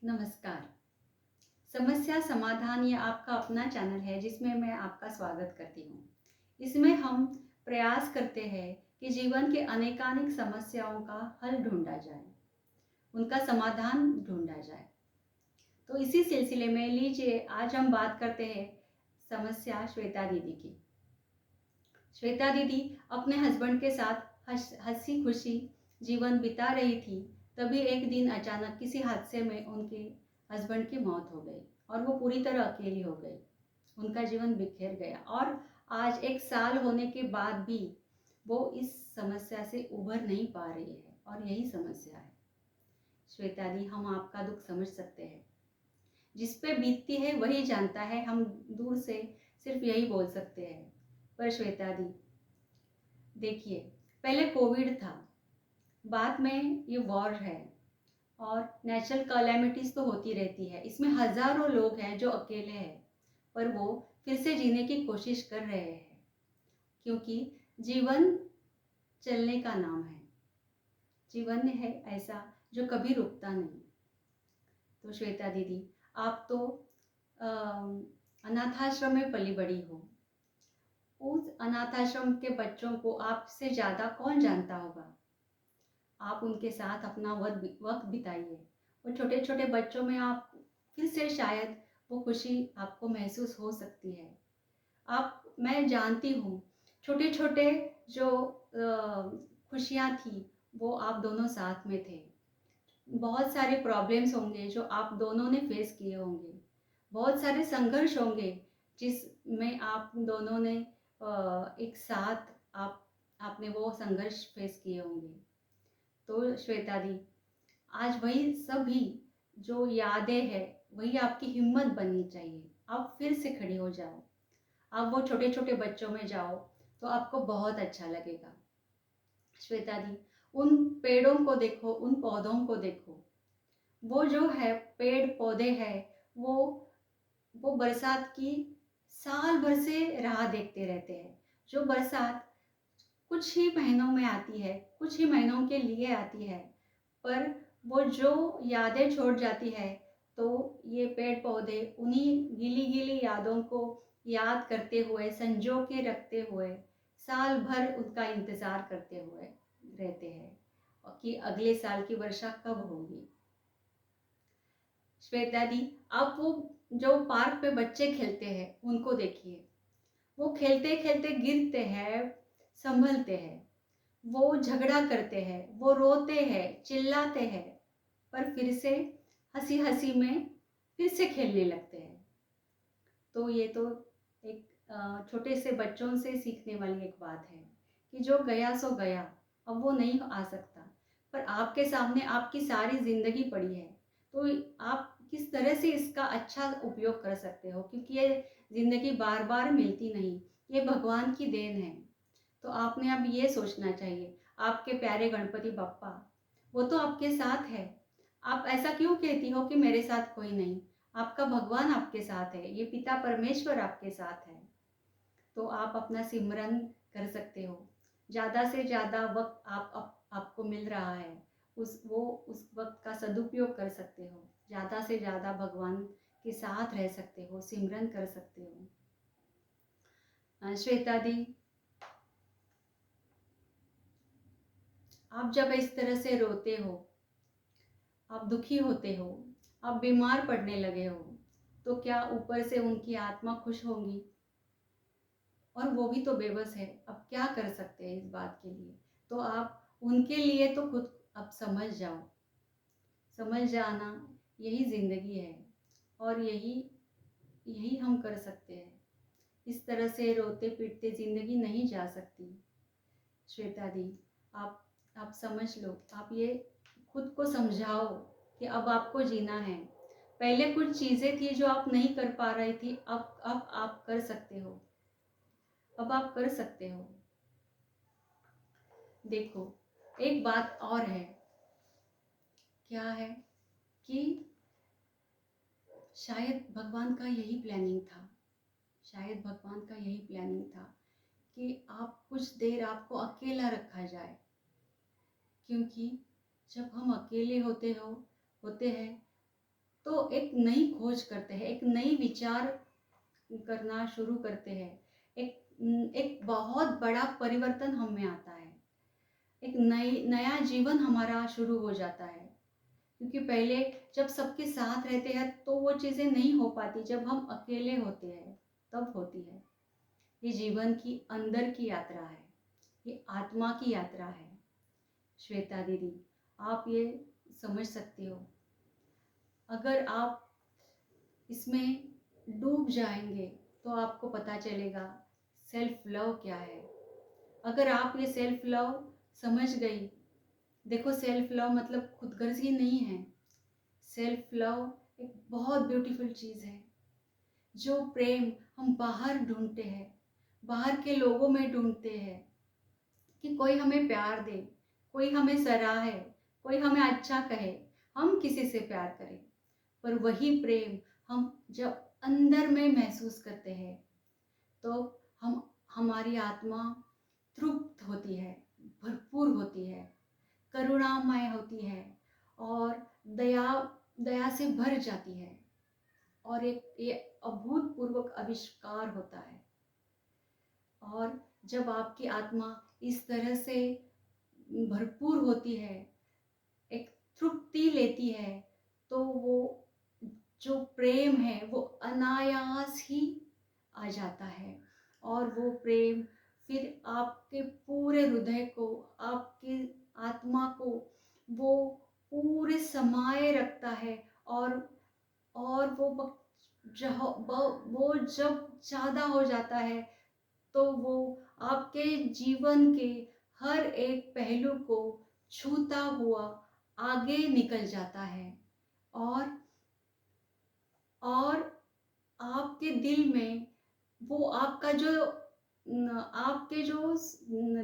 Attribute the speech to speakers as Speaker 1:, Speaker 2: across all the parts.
Speaker 1: नमस्कार। समस्या समाधान ये आपका अपना चैनल है जिसमें मैं आपका स्वागत करती हूँ। इसमें हम प्रयास करते हैं कि जीवन के अनेकानेक समस्याओं का हल ढूँढा जाए, उनका समाधान ढूँढा जाए। तो इसी सिलसिले में लीजिए आज हम बात करते हैं समस्या श्वेता दीदी की। श्वेता दीदी अपने हस्बैंड के साथ हँसी खुशी जीवन बिता रही थी। तभी एक दिन अचानक किसी हादसे में उनके हस्बैंड की मौत हो गई और वो पूरी तरह अकेली हो गई। उनका जीवन बिखर गया और आज 1 साल होने के बाद भी वो इस समस्या से उभर नहीं पा रही है और यही समस्या है। श्वेता दी, हम आपका दुख समझ सकते हैं। जिस पे बीतती है वही जानता है, हम दूर से सिर्फ यही बोल सकते हैं। पर श्वेता दी, देखिए, पहले कोविड था, बाद में ये वॉर है और नेचुरल कैलेमिटीज तो होती रहती है। इसमें हजारों लोग हैं जो अकेले हैं, पर वो फिर से जीने की कोशिश कर रहे हैं, क्योंकि जीवन चलने का नाम है। जीवन है ऐसा जो कभी रुकता नहीं। तो श्वेता दीदी, आप तो अनाथाश्रम में पली बड़ी हो। उस अनाथाश्रम के बच्चों को आपसे ज़्यादा कौन जानता होगा। आप उनके साथ अपना वक्त बिताइए और छोटे छोटे बच्चों में आप फिर से शायद वो खुशी आपको महसूस हो सकती है। मैं जानती हूँ, छोटे छोटे जो खुशियाँ थी वो आप दोनों साथ में थे। बहुत सारे प्रॉब्लम्स होंगे जो आप दोनों ने फेस किए होंगे, बहुत सारे संघर्ष होंगे जिसमें आप दोनों ने एक साथ आपने वो संघर्ष फेस किए होंगे। तो श्वेता दी, आज वही सभी जो यादें हैं वही आपकी हिम्मत बननी चाहिए। आप फिर से खड़ी हो जाओ, आप वो छोटे छोटे बच्चों में जाओ तो आपको बहुत अच्छा लगेगा। श्वेता दी, उन पेड़ों को देखो, उन पौधों को देखो। वो जो है पेड़ पौधे हैं, वो बरसात की साल भर से राह देखते रहते हैं। जो बरसात कुछ ही महीनों में आती है, कुछ ही महीनों के लिए आती है, पर वो जो यादें छोड़ जाती है, तो ये पेड़ पौधे उन्हीं गीली गीली यादों को याद करते हुए, संजो के रखते हुए, साल भर उनका इंतज़ार करते हुए रहते हैं कि अगले साल की वर्षा कब होगी। श्वेता दी, आप वो जो पार्क पे बच्चे खेलते हैं उनको देखिए। वो खेलते खेलते गिरते हैं, संभलते हैं, वो झगड़ा करते हैं, वो रोते हैं, चिल्लाते हैं, पर फिर से हंसी हंसी में फिर से खेलने लगते हैं। तो ये तो एक छोटे से बच्चों से सीखने वाली एक बात है कि जो गया सो गया, अब वो नहीं आ सकता। पर आपके सामने आपकी सारी जिंदगी पड़ी है, तो आप किस तरह से इसका अच्छा उपयोग कर सकते हो, क्योंकि ये जिंदगी बार बार मिलती नहीं, ये भगवान की देन है। तो आपने अब ये सोचना चाहिए, आपके प्यारे गणपति बप्पा वो तो आपके साथ है। आप ऐसा क्यों कहती हो कि मेरे साथ कोई नहीं। आपका भगवान आपके साथ है, ये पिता परमेश्वर आपके साथ है। तो आप अपना सिमरन कर सकते हो। ज़्यादा से ज़्यादा वक्त आपको मिल रहा है, उस वक्त का सदुपयोग कर सकते हो। ज़्यादा से ज़्यादा भगवान के साथ रह सकते हो, सिमरन कर सकते हो। श्वेता दी, आप जब इस तरह से रोते हो, आप दुखी होते हो, आप बीमार पड़ने लगे हो, तो क्या ऊपर से उनकी आत्मा खुश होंगी। और वो भी तो बेबस है, अब क्या कर सकते हैं इस बात के लिए। तो आप उनके लिए तो खुद अब समझ जाओ। समझ जाना यही ज़िंदगी है और यही यही हम कर सकते हैं। इस तरह से रोते पीटते ज़िंदगी नहीं जा सकती। श्वेता दी, आप समझ लो, आप ये खुद को समझाओ कि अब आपको जीना है। पहले कुछ चीज़ें थी जो आप नहीं कर पा रही थी, अब आप कर सकते हो। अब आप कर सकते हो। देखो, एक बात और है। क्या है कि शायद भगवान का यही प्लानिंग था। शायद भगवान का यही प्लानिंग था कि आप कुछ देर आपको अकेला रखा जाए, क्योंकि जब हम अकेले होते हैं तो एक नई खोज करते हैं, एक नई विचार करना शुरू करते हैं। एक बहुत बड़ा परिवर्तन हम में आता है, एक नया जीवन हमारा शुरू हो जाता है। क्योंकि पहले जब सबके साथ रहते हैं तो वो चीज़ें नहीं हो पाती, जब हम अकेले होते हैं तब होती है। ये जीवन की अंदर की यात्रा है, ये आत्मा की यात्रा है। श्वेता दीदी, आप ये समझ सकती हो, अगर आप इसमें डूब जाएंगे तो आपको पता चलेगा सेल्फ लव क्या है। अगर आप ये सेल्फ लव समझ गई, देखो सेल्फ लव मतलब खुदगर्जी नहीं है। सेल्फ लव एक बहुत ब्यूटीफुल चीज़ है। जो प्रेम हम बाहर ढूंढते हैं, बाहर के लोगों में ढूंढते हैं कि कोई हमें प्यार दे, कोई हमें सराहे, कोई हमें अच्छा कहे, हम किसी से प्यार करें, पर वही प्रेम हम जब अंदर में महसूस करते हैं तो हम हमारी आत्मा तृप्त होती है, भरपूर होती है, करुणामय होती है और दया दया से भर जाती है और एक ये अभूतपूर्वक आविष्कार होता है। और जब आपकी आत्मा इस तरह से भरपूर होती है, एक तृप्ति लेती है, तो वो जो प्रेम है वो अनायास ही आ जाता है और वो प्रेम फिर आपके पूरे हृदय को, आपकी आत्मा को वो पूरे समाये रखता है और वो जब ज़्यादा हो जाता है तो वो आपके जीवन के हर एक पहलू को छूता हुआ आगे निकल जाता है और और आपके दिल में वो आपका जो आपके जो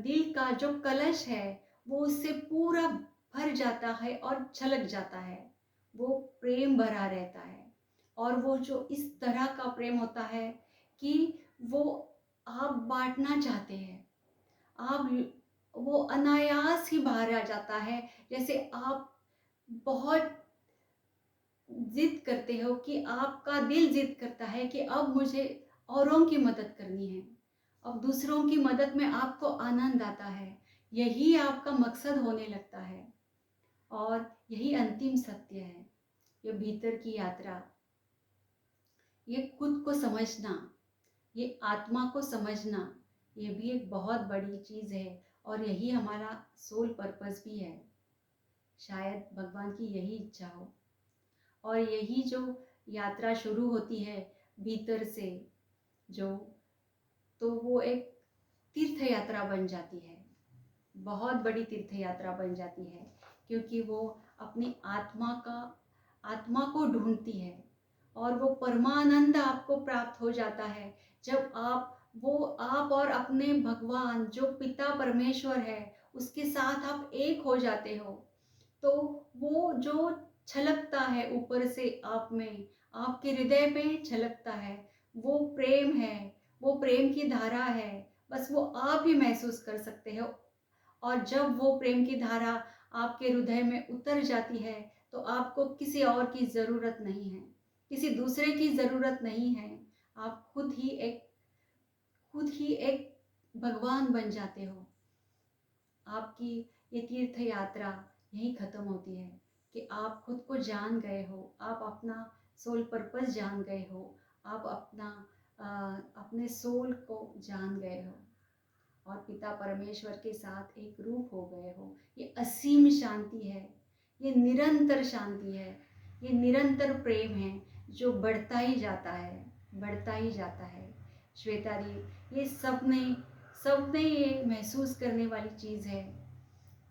Speaker 1: दिल का जो कलश है वो उससे पूरा भर जाता है और छलक जाता है। वो प्रेम भरा रहता है और वो जो इस तरह का प्रेम होता है कि वो आप बांटना चाहते हैं, आप वो अनायास ही बाहर आ जाता है। जैसे आप बहुत जिद करते हो कि आपका दिल जिद करता है कि अब मुझे औरों की मदद करनी है, अब दूसरों की मदद में आपको आनंद आता है, यही आपका मकसद होने लगता है और यही अंतिम सत्य है। ये भीतर की यात्रा, ये खुद को समझना, ये आत्मा को समझना, ये भी एक बहुत बड़ी चीज़ है और यही हमारा सोल पर्पस भी है। शायद भगवान की यही इच्छा हो और यही जो यात्रा शुरू होती है भीतर से, जो तो वो एक तीर्थ यात्रा बन जाती है, बहुत बड़ी तीर्थ यात्रा बन जाती है, क्योंकि वो अपनी आत्मा को ढूंढती है और वो परमानंद आपको प्राप्त हो जाता है जब आप और अपने भगवान जो पिता परमेश्वर है उसके साथ आप एक हो जाते हो। तो वो जो छलकता है ऊपर से आप में, आपके हृदय में छलकता है, वो प्रेम है, वो प्रेम की धारा है, बस वो आप ही महसूस कर सकते हो। और जब वो प्रेम की धारा आपके हृदय में उतर जाती है तो आपको किसी और की ज़रूरत नहीं है, किसी दूसरे की ज़रूरत नहीं है। आप खुद ही एक भगवान बन जाते हो। आपकी ये तीर्थ यात्रा यहीं ख़त्म होती है कि आप खुद को जान गए हो, आप अपना सोल पर्पस जान गए हो, आप अपने सोल को जान गए हो और पिता परमेश्वर के साथ एक रूप हो गए हो। ये असीम शांति है, ये निरंतर शांति है, ये निरंतर प्रेम है जो बढ़ता ही जाता है, बढ़ता ही जाता है। श्वेता जी, ये सबने ये महसूस करने वाली चीज़ है,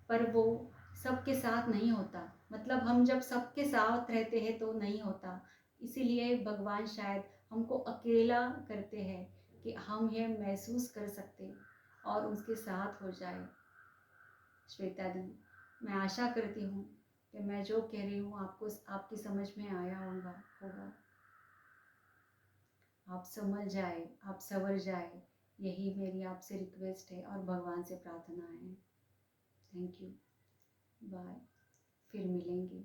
Speaker 1: पर वो सबके साथ नहीं होता। मतलब हम जब सबके साथ रहते हैं तो नहीं होता, इसीलिए भगवान शायद हमको अकेला करते हैं कि हम ये महसूस कर सकते और उसके साथ हो जाए। श्वेता दी, मैं आशा करती हूँ कि मैं जो कह रही हूँ आपको आपकी समझ में आया होगा। आप समझ जाए, आप संवर जाए, यही मेरी आपसे रिक्वेस्ट है और भगवान से प्रार्थना है। थैंक यू, बाय, फिर मिलेंगे।